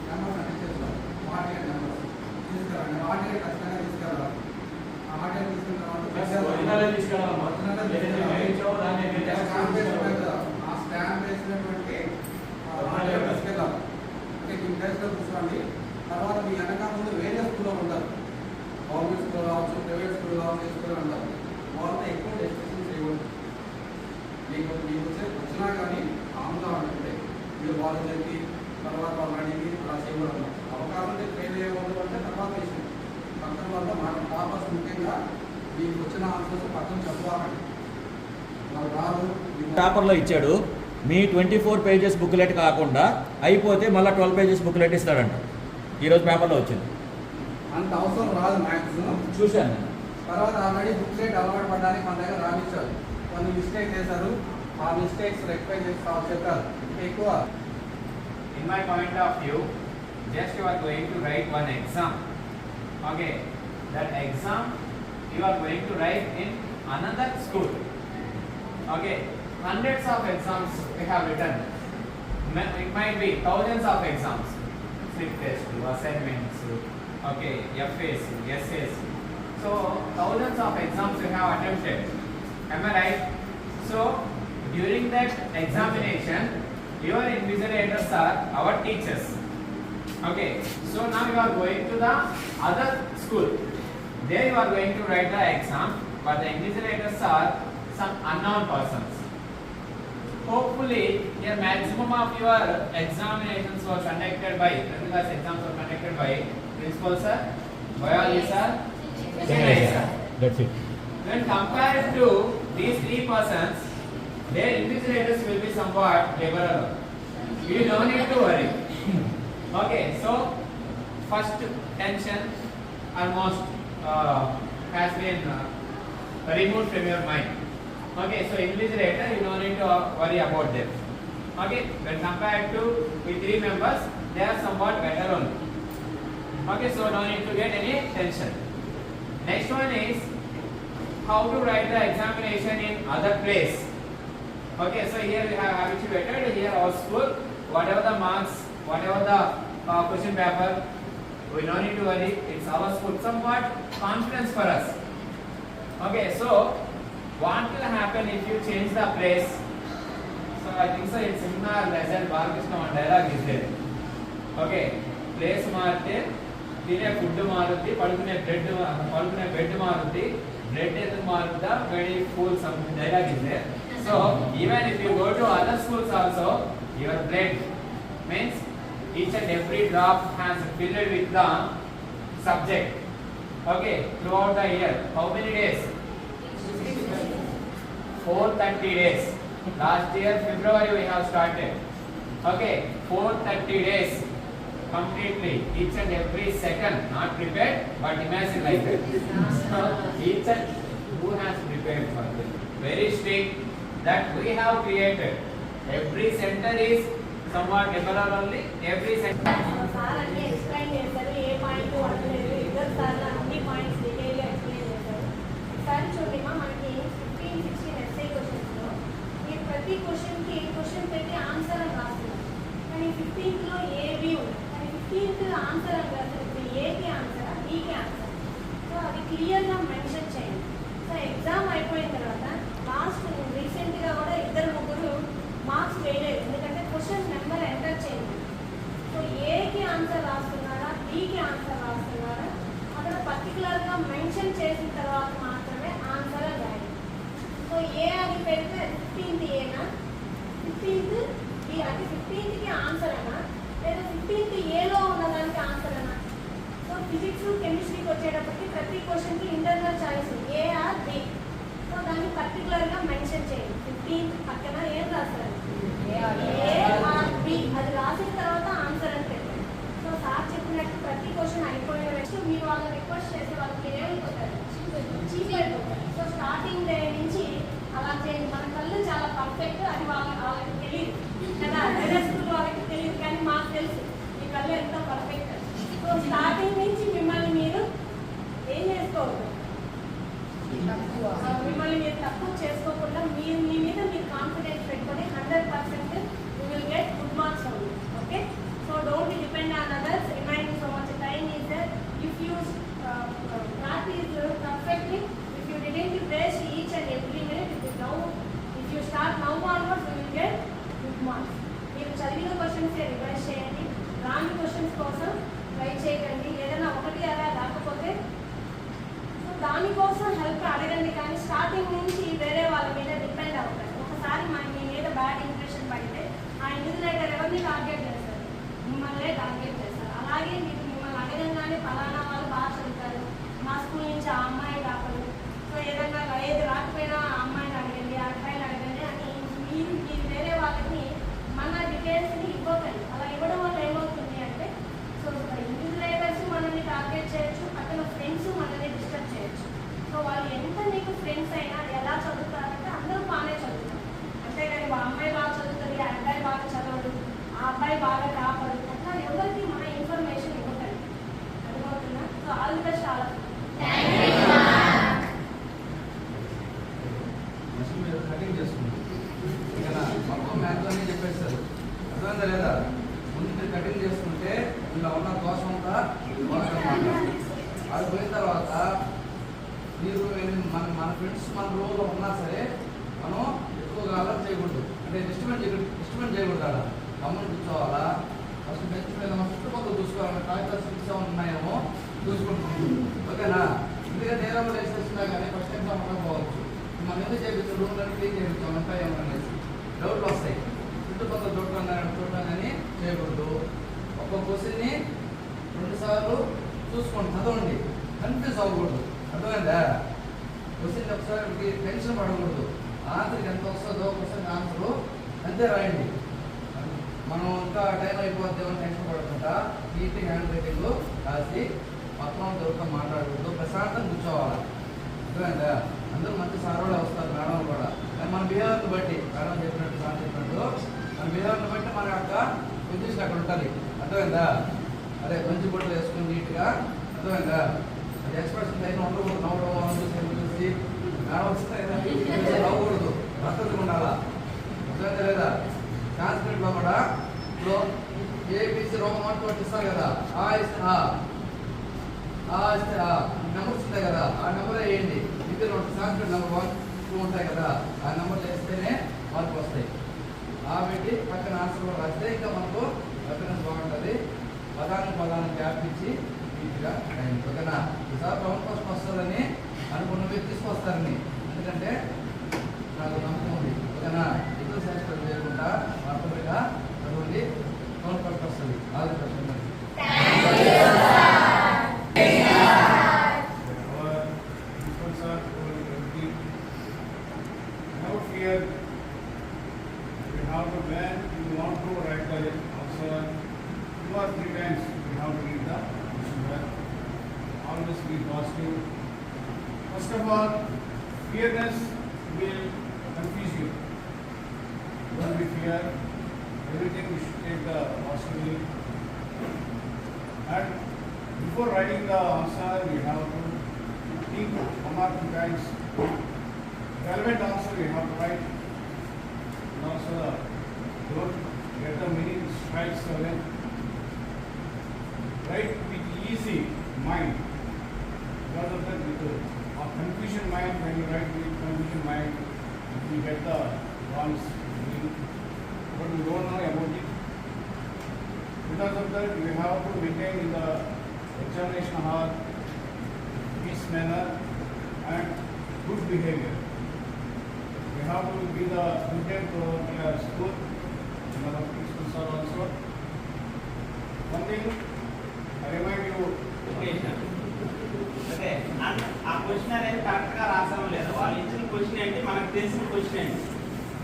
Numbers అన్ని చేస్తారు hall ticket numbers తీసుకురండి హాల్ టికెట్ ఖచ్చితంగా తీసుకెళ్ళాలి ఆ హాల్ టికెట్ తీసుకున్న ఆ స్టాంప్ వేసినటువంటి హాల్ టికెట్ తీసుకెళ్ళాలి అంటే ఈ ప్లేస్లో కూర్చోండి తర్వాత మీ వెనక ముందు వేరే స్కూల్లో ఉంటారు గవర్నమెంట్ స్కూల్ కావచ్చు ప్రైవేట్ స్కూల్ కావచ్చు స్కూల్ ఉంటారు వాళ్ళతో ఎక్కువ డిస్కషన్ చేయకూడదు మీకు వచ్చినా కానీ ఆమ్గా ఉంటుంది మీరు వాళ్ళు చెప్పి తర్వాత వాళ్ళు అడిగి అలా చేయకూడదు అవకాశం ఉంటే ట్రైన్ చేయకూడదు అంటే తర్వాత విషయం పక్కన వల్ల మన టాపర్స్ ముఖ్యంగా మీకు వచ్చిన ఆన్సర్స్ పక్కన చెప్పాలండి వాళ్ళు రాదు పేపర్లో ఇచ్చాడు మీ 24 పేజెస్ బుక్లెట్ కాకుండా అయిపోతే మళ్ళీ 12 పేజెస్ బుక్లెట్ ఇస్తాడంట ఈరోజు పేపర్లో వచ్చింది అంత అవసరం రాదు మ్యాక్సిమం చూశాను నేను తర్వాత ఆల్రెడీ బుక్లెట్ అలవాటు పడడానికి మన దగ్గర రానిచ్చారు కొన్ని మిస్టేక్ చేశారు ఆ మిస్టేక్స్ రెక్టిఫై చేసి చెప్పారు ఎక్కువ In my point of view, just you are going to write one exam. Okay, that exam you are going to write in another school. Okay, hundreds of exams we have written. It might be thousands of exams. Slip test, assignments, okay, FAC, SAC. So thousands of exams we have attempted. Am I right? So during that examination, your invigilators are our teachers. Okay, so now you are going to the other school. There you are going to write the exam, but the invigilators are some unknown persons. Hopefully, your maximum of your examinations was conducted by, class exams were conducted by principal sir, biology sir, English sir. That's it. When compared to these three persons, their invigilators will be somewhat liberal. You don't need to worry. Okay, so first tension almost has been removed from your mind. Okay, so invigilator you don't need to worry about them. Okay, when compared to the three members, they are somewhat better only. Okay, so no need to get any tension. Next one is how to write the examination in other place. Okay, so here we have habituated, here our school, whatever the marks, whatever the question paper, we don't need to worry, it's our school, somewhat confidence for us. Okay, so what will happen if you change the place? So I think so in similar lesson, Balakrishna one dialogue is there. Okay, place మారితే తినే food మారుద్ది పడుకునే bed మారుద్ది bread ఎందుకు మారుద్దా very full some dialogue is there. So even if you go to other schools also, your blood means each and every drop has filled with the subject. Okay, throughout the year, how many days? 430 days. Last year February we have started. Okay, 430 days completely, each and every second, not prepared, but imagine like that. So each and who has prepared for this? Very strict. That we have created. Every center is somewhat liberal only. Every center. Sir, I explain చేశారు ఏ point అడగలేదు ఇద్దరు సార్లు అన్ని points డీటెయిల్గా explain చేశారు. Sir చూడమ్మా మనకి 15-16 SI క్వశ్చన్స్లో ఈ ప్రతి క్వశ్చన్కి క్వశ్చన్ పెట్టి ఆన్సర్ అని రాస్తున్నారు. కానీ 15th ఏబి ఉంది. కానీ 15th ఆన్సర్ అని రాస్తారు. ఏకి ఆన్సర్ బీకి ఆన్సర్. సో అది క్లియర్గా మెన్షన్ చేయండి. సో ఎగ్జామ్ అయిపోయిన తర్వాత లాస్ట్ రీసెంట్గా కూడా 2-3 మార్క్స్ వేయలేదు ఎందుకంటే క్వశ్చన్ నెంబర్ ఎంటర్ చేయండి. సో ఏకి ఆన్సర్ రాస్తున్నారా బీకి ఆన్సర్ రాస్తున్నారా అక్కడ పర్టికులర్గా మెన్షన్ చేసిన తర్వాత మాత్రమే ఆన్సర్ అని రాయండి. సో ఏ అది పెడితే 15th ఏనా 15th బి అంటే 15th ఆన్సర్ అనా లేదా 15th ఏలో ఉన్నదానికి ఆన్సర్ అనా. సో ఫిజిక్స్ కెమిస్ట్రీకి వచ్చేటప్పటికి ప్రతి క్వశ్చన్కి internal choice A or B. So దాన్ని పర్టికులర్గా మెన్షన్ చేయండి. 15th పక్కన ఏం రాస్తారు ఏ ఆర్ బి అది రాసిన తర్వాత ఆన్సర్ అని పెట్టండి. సో సార్ చెప్పినట్టు ప్రతి క్వశ్చన్ అయిపోయిన నెక్స్ట్ మీరు వాళ్ళని రిక్వెస్ట్ చేస్తే వాళ్ళకి ఏమైపోతారు చీఫ్ అయిపోతారు. సో స్టార్టింగ్ డే నుంచి అలా చేయండి. మన కళ్ళు చాలా పర్ఫెక్ట్ అది వాళ్ళకి తెలియదు కదా, వేరే స్కూల్ వాళ్ళకి తెలియదు కానీ మాకు తెలుసు మీ కళ్ళు ఎంత పర్ఫెక్ట్. సో స్టార్టింగ్ నుంచి మిమ్మల్ని మీరు ఏం చేసుకోవద్దు, మిమ్మల్ని మీరు తక్కువ చేసుకోకుండా మీ మీద మీరు కాన్ఫిడెన్స్ పెట్టుకొని 100% you will get good marks. Okay, so don't marks. మీరు చదివిన క్వశ్చన్స్ రివైజ్ చేయండి, రాని క్వశ్చన్స్ కోసం ట్రై చేయకండి. ఏదైనా ఒకటి అలా రాకపోతే సో దానికోసం హెల్ప్ అడగండి, కానీ స్టార్టింగ్ నుంచి వేరే వాళ్ళ మీద డిపెండ్ అవుతారు. ఒకసారి మీ మీద బ్యాడ్ ఇంప్రెషన్ పడితే ఆ ఇన్విజిలేటర్ ఎవరిని టార్గెట్ చేస్తారు? మిమ్మల్నే టార్గెట్ చేస్తారు. అలాగే మీరు మిమ్మల్ని అడగంగానే ఫలానా వాళ్ళు బాగా చదువుతారు, మా స్కూల్ నుంచి ఆ అమ్మాయి రాకరు, సో ఏదైనా ఏది రాకపోయినా ఆ అమ్మాయిని అడగండి, ఆ అబ్బాయిని అడగండి అని మీరు వేరే వాళ్ళని మన డీటెయిల్స్ని ఇవ్వకండి. అలా ఇవ్వడం వల్ల ఏమవుతుంది అంటే సో ఇన్విజిలేటర్స్ మనల్ని టార్గెట్ చేయొచ్చు, పక్కన ఫ్రెండ్స్ మనల్ని డిస్టర్బ్ చేయొచ్చు. సో వాళ్ళు ఎంత మీకు ఫ్రెండ్స్ అయినా ఎలా చదువుతారంటే అందరూ బాగానే చదువుతారు, అంతేగాని ఆ అమ్మాయి బాగా చదువుతుంది, ఆ అబ్బాయి బాగా చదవడు, ఆ అబ్బాయి బాగా కాపడు, అట్లా ఎవరికి మన ఇన్ఫర్మేషన్ ఇవ్వకండి. అర్థమవుతుందా? సో ఆల్ ది బెస్ట్ చాలా. మనిషి మీరు కటింగ్ చేసుకుంటారు ఓకేనా? మొత్తం మ్యాథ్స్ అని చెప్పేస్తారు, అర్థమైందా లేదా? ముందు మీరు కటింగ్ చేసుకుంటే ఇలా ఉన్న దోషం అంతా అది పోయిన తర్వాత మీరు మన ఫ్రెండ్స్ మన రోజులో ఉన్నా సరే మనం ఎక్కువగా అలర్ట్ చేయకూడదు, అంటే డిస్టర్బెన్స్ చేయకూడదు. అలా గమ్మున కూర్చోవాలా, ఫస్ట్ బెంచ్ మీద మన చుట్టుపక్కల చూసుకోవాలి, కాగితాలు సిక్స్ ఉన్నాయేమో చూసుకుంటాం ఓకేనా? ఎందుకంటే నేరం వేసేస్తున్నా కానీ ఫస్ట్ ఎగ్జామ్ ఉండకపోవచ్చు, మనం ఎందుకు చేయించాం రూమ్లను క్లీన్ చేయించాం అంతా ఏమన్నా డౌట్లు వస్తాయి. చుట్టుపక్కల చూడటం కానీ చేయకూడదు. ఒక్కొక్క క్వశ్చన్ని 2 సార్లు చూసుకోండి, చదవండి, కన్ఫ్యూజ్ అవ్వకూడదు. అర్థమైందా? క్వశ్చన్ ఒకసారి టెన్షన్ పడకూడదు. ఆన్సర్కి ఎంత వస్తుందో క్వశ్చన్ ఆన్సరు అంతే రాయండి. మనం ఇంకా టైం అయిపోద్దేమో టెన్షన్ పడకుండా నీట్ హ్యాండ్ రైటింగ్ రాసి మొత్తం దొరక మాట్లాడకూడదు, ప్రశాంతంగా కూర్చోవాలి. అర్థమైందా? అందరూ మంచి సారోళ్ళు వస్తారు, మేడం కూడా. కానీ మన బిహేవియర్ని బట్టి మేడం చెప్పినట్టు సార్ చెప్పినట్టు మన బిహేవియర్ని బట్టి మన యొక్క పొజిషన్ అక్కడ ఉంటుంది. అర్థమైందా? అదే మంచి బట్టలు వేసుకుని నీట్గా, అర్థమైందా? అది ఎక్స్ప్రెషన్ అయినా ఉండకూడదు, నవ్వడం చూసి మేడం వస్తే నవ్వకూడదు, పద్ధతిగా ఉండాలా. అర్థమైందా లేదా? సాంస్క్రిట్లో కూడా ఇప్పుడు ఏబిసి రోగం అంటూ ఇస్తారు కదా, ఆ ఇస్తే ఆ ఇస్తే నెంబర్స్ ఉంటాయి కదా, ఆ నెంబర్ వేయండి. ఇది సాంస్క్రిట్ నెంబర్ 1, 2 ఉంటాయి కదా, ఆ నెంబర్ వేస్తేనే మార్పులు వస్తాయి. ఆ పెట్టి పక్కన ఆన్సర్ కూడా రాస్తే ఇంకా మనకు రెఫరెన్స్ బాగుంటుంది. పదానికి గ్యాప్ ఇచ్చి నీట్గా రాయండి ఓకేనా? ఈసారి టౌన్ ఫస్ట్ వస్తుందని అనుకున్నవి తీసుకొస్తారని, ఎందుకంటే నాకు నమ్మకం ఉంది ఓకేనా? ఎక్కువ శాస్త్రం చేయకుండా ఆటోమేటిక్గా చదవండి, టౌన్ ఫస్ట్ వస్తుంది. All the best. We have to when you want to write the answer 2 or 3 times we have to read the question. Always be positive. First of all, fearness will confuse you. Don't be fear. Everything we should take the positively. And before writing the answer, we have to think 1 or 2 times. Relevant answer we have to write. And also don't get the meaning strikes away. Write with easy mind. Because of that, with a confusion mind, when you write with confusion mind, you get the wrong meaning, but you don't know about it. Because of that, you have to maintain in the examination hall peace manner and good behavior. You have to be the content to your school, another principals are also. One thing, I remind you. అంటే ఆ question అనేది కరెక్ట్గా రాసాం లేదా, వాళ్ళు ఇచ్చిన question ఏంటి, మనకు తెలిసిన క్వశ్చన్ ఏంటి,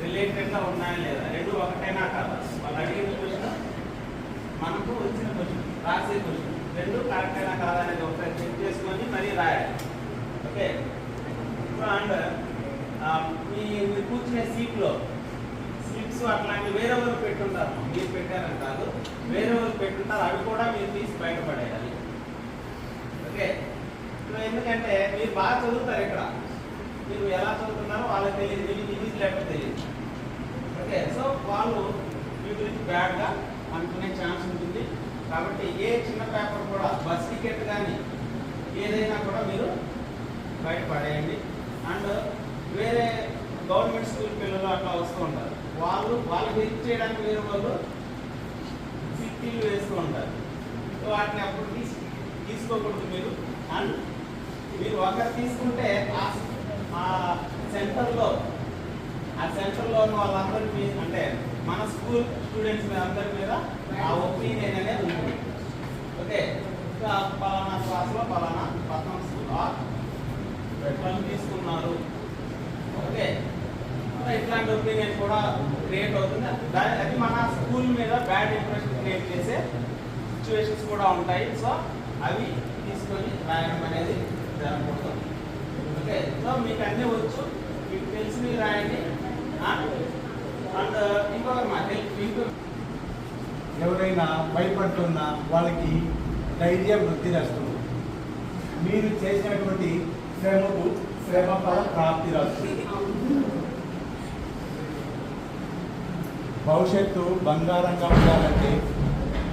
రిలేటెడ్గా ఉన్నాయా లేదా, రెండు ఒకటైనా కాదు. వాళ్ళు అడిగిన క్వశ్చన్ మనకు వచ్చిన క్వశ్చన్, రాసే క్వశ్చన్ రెండు కరెక్ట్ అయినా కాదా అనేది ఒకసారి చెక్ చేసుకొని మరీ రాయాలి. ఓకే. అండ్ మీరు కూర్చునే సీట్లో స్లిప్స్ అట్లాంటి వేరే వాళ్ళు పెట్టుంటారు, మీరు పెట్టారని కాదు, వేరే వాళ్ళు పెట్టుంటారు, అవి కూడా మీరు తీసి బయటపడేయాలి. ఓకే. ఎందుకంటే మీరు బాగా చదువుతారు, ఇక్కడ మీరు ఎలా చదువుతున్నారో వాళ్ళకి తెలియదు, మీకు ఇంగ్లీష్ లేకపోతే తెలియదు. ఓకే. సో వాళ్ళు మీ గురించి బ్యాడ్గా అనుకునే ఛాన్స్ ఉంటుంది. కాబట్టి ఏ చిన్న పేపర్ కూడా, బస్ టికెట్ కానీ ఏదైనా కూడా మీరు బయటపడేయండి. అండ్ వేరే గవర్నమెంట్ స్కూల్ పిల్లలు అట్లా వస్తూ ఉంటారు, వాళ్ళకి హెల్ప్ చేయడానికి వేరే వాళ్ళు సిటీలు వేస్తూ ఉంటారు. సో వాటిని అప్పుడు తీసుకోకూడదు మీరు. అండ్ మీరు ఒకరు తీసుకుంటే ఆ సెంటర్లో ఉన్న వాళ్ళందరి అంటే మన స్కూల్ స్టూడెంట్స్ మీద అందరి మీద ఆ ఒపీనియన్ అనేది ఉంటుంది. ఓకే, పలానా క్లాస్లో పలానా పక్కన స్కూల్ ఎట్లా తీసుకున్నారు. ఓకే, ఇట్లాంటి ఒపీనియన్ కూడా క్రియేట్ అవుతుంది. అది మన స్కూల్ మీద బ్యాడ్ ఇంప్రెషన్ క్రియేట్ చేసే సిచ్యువేషన్స్ కూడా ఉంటాయి. సో అవి తీసుకొని రాయడం అనేది జరగకూడదు. ఓకే, సో మీకు అన్నీ వచ్చు, మీకు తెలిసి రాయండి. అండ్ ఇంకొక మాట, ఎవరైనా భయపడుతున్నా వాళ్ళకి ధైర్యం వృద్ధి చేస్తుంది. మీరు చేసినటువంటి శ్రమకు శ్రమ ఫల ప్రాప్తి రాస్తుంది. భవిష్యత్తు బంగారంగా ఉండాలంటే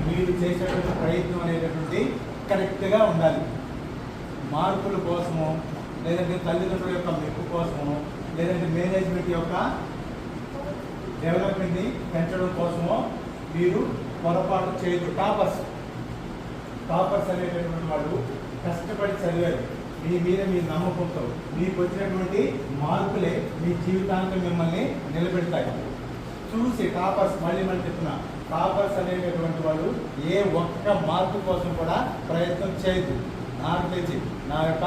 మీరు చేసేటువంటి ప్రయత్నం అనేటటువంటి కరెక్ట్గా ఉండాలి. మార్కుల కోసము, లేదంటే తల్లిదండ్రుల యొక్క మెప్పు కోసము, లేదంటే మేనేజ్మెంట్ యొక్క డెవలప్మెంట్ని పెంచడం కోసమో మీరు పొరపాటు చేయదు. టాపర్స్ అనేటటువంటి వాళ్ళు కష్టపడి చదివారు. మీ మీద మీ నమ్మకంతో మీకు వచ్చినటువంటి మార్కులే మీ జీవితాంతం మిమ్మల్ని నిలబెడతాయి. చూసి టాపర్స్, మళ్ళీ చెప్తున్నా, టాపర్స్ అనేటటువంటి వాళ్ళు ఏ ఒక్క మార్కు కోసం కూడా ప్రయత్నం చేయదు. నాకు తెలిసి నా యొక్క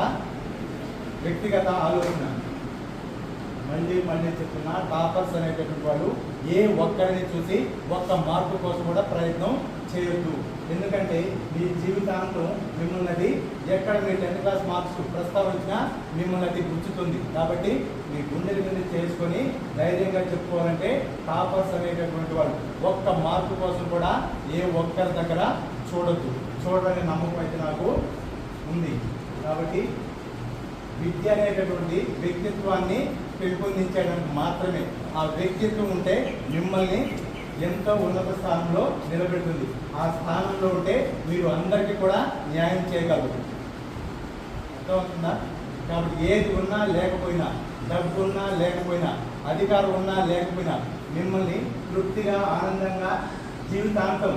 వ్యక్తిగత ఆలోచన, మళ్ళీ చెప్తున్నా, టాపర్స్ అనేటటువంటి వాళ్ళు ఏ ఒక్కరిని చూసి ఒక్క మార్కు కోసం కూడా ప్రయత్నం చేయొద్దు. ఎందుకంటే మీ జీవితాంతం మిమ్మల్ని అది ఎక్కడ మీ 10th క్లాస్ మార్క్స్ ప్రస్తావించినా మిమ్మల్ని అది గుచ్చుతుంది. కాబట్టి మీ గుండెల మీద చేసుకొని ధైర్యంగా చెప్పుకోవాలంటే టాపర్స్ అనేటటువంటి వాళ్ళు ఒక్క మార్కు కోసం కూడా ఏ ఒక్కరి దగ్గర చూడని నమ్మకం అయితే నాకు ఉంది. కాబట్టి విద్య అనేటటువంటి వ్యక్తిత్వాన్ని పెంపొందించడానికి మాత్రమే. ఆ వ్యక్తిత్వం ఉంటే మిమ్మల్ని ఎంతో ఉన్నత స్థానంలో నిలబెడుతుంది. ఆ స్థానంలో ఉంటే మీరు అందరికీ కూడా న్యాయం చేయగలరు. అర్థమవుతుందా? కాబట్టి ఏది ఉన్నా లేకపోయినా, డబ్బు ఉన్నా లేకపోయినా, అధికారం ఉన్నా లేకపోయినా, మిమ్మల్ని తృప్తిగా ఆనందంగా జీవితాంతం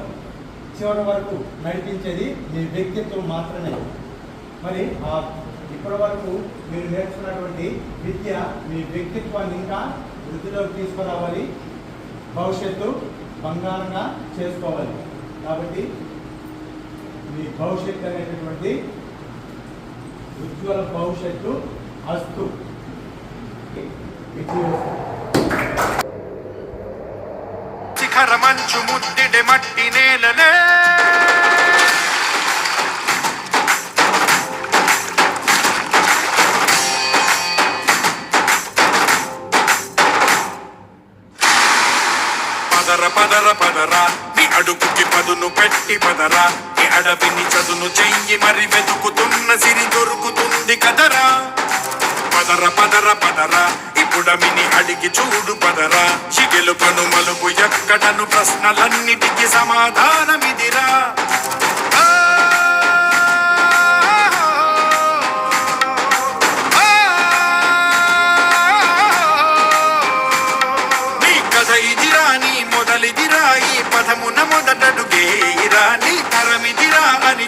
చివరి వరకు నడిపించేది మీ వ్యక్తిత్వం మాత్రమే. మరి ఇప్పటి వరకు మీరు నేర్చుకున్నటువంటి విద్య మీ వ్యక్తిత్వాన్ని ఇంకా వృద్ధిలోకి తీసుకురావాలి, భవిష్యత్తు బంగారంగా చేసుకోవాలి. కాబట్టి మీ భవిష్యత్తు అనేటటువంటి ఉజ్వల భవిష్యత్తు అస్తు. శిఖర మంచు ముద్దిడి మట్టి నేలలే పదరా నీ అడుగుకి పదును పెట్టి పదరా, నీ అడవిని చదును చెయ్యి మరి వెతుకుతున్న సిరి దొరుకుతుంది కదరా. పదరా ఇప్పుడమిని అడిగి చూడు పదరా, చిగెలు కనుమలుపు ఎక్కడను ప్రశ్నలన్నిటికీ సమాధానమిదిరా. మొదలిదిరా ఈ పదమున మొదటడుగేరా, నీ తరమిదిరా అని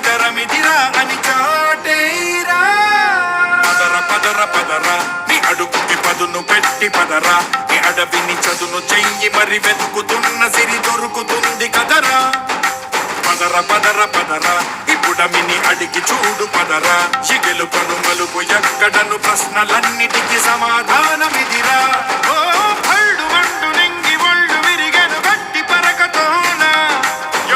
చాటేరా. పదరా నీ అడుగుకి పదును పెట్టి పదరా, నీ అడవిని చదును చెయ్యి మరి వెతుకుతున్న సిరి దొరుకుతుంది కదరా. పదరా ఇప్పుడమిని అడిగి చూడు పదరా, చిగెలు కనుమలుపు ఎక్కడను ప్రశ్నలన్నిటికీ సమాధానమిదిరా. ఓ పళ్ళు వండు నింగి ఒళ్ళు విరిగెను గట్టి పరకతోన,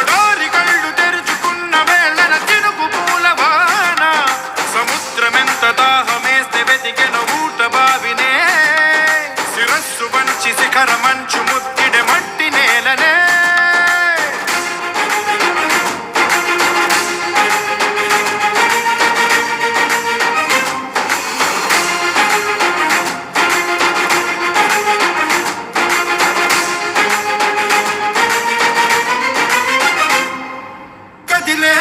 ఎడారి కళ్ళు తెరుచుకున్న వేళన చినుకు పూలవాన, సముద్రమెంత దాహమేస్తే వెతికెను ఊట బావినే, శిరస్సు వంచి శిఖర మంచు ముద్దిడె మట్టి నేలనే. కదిలే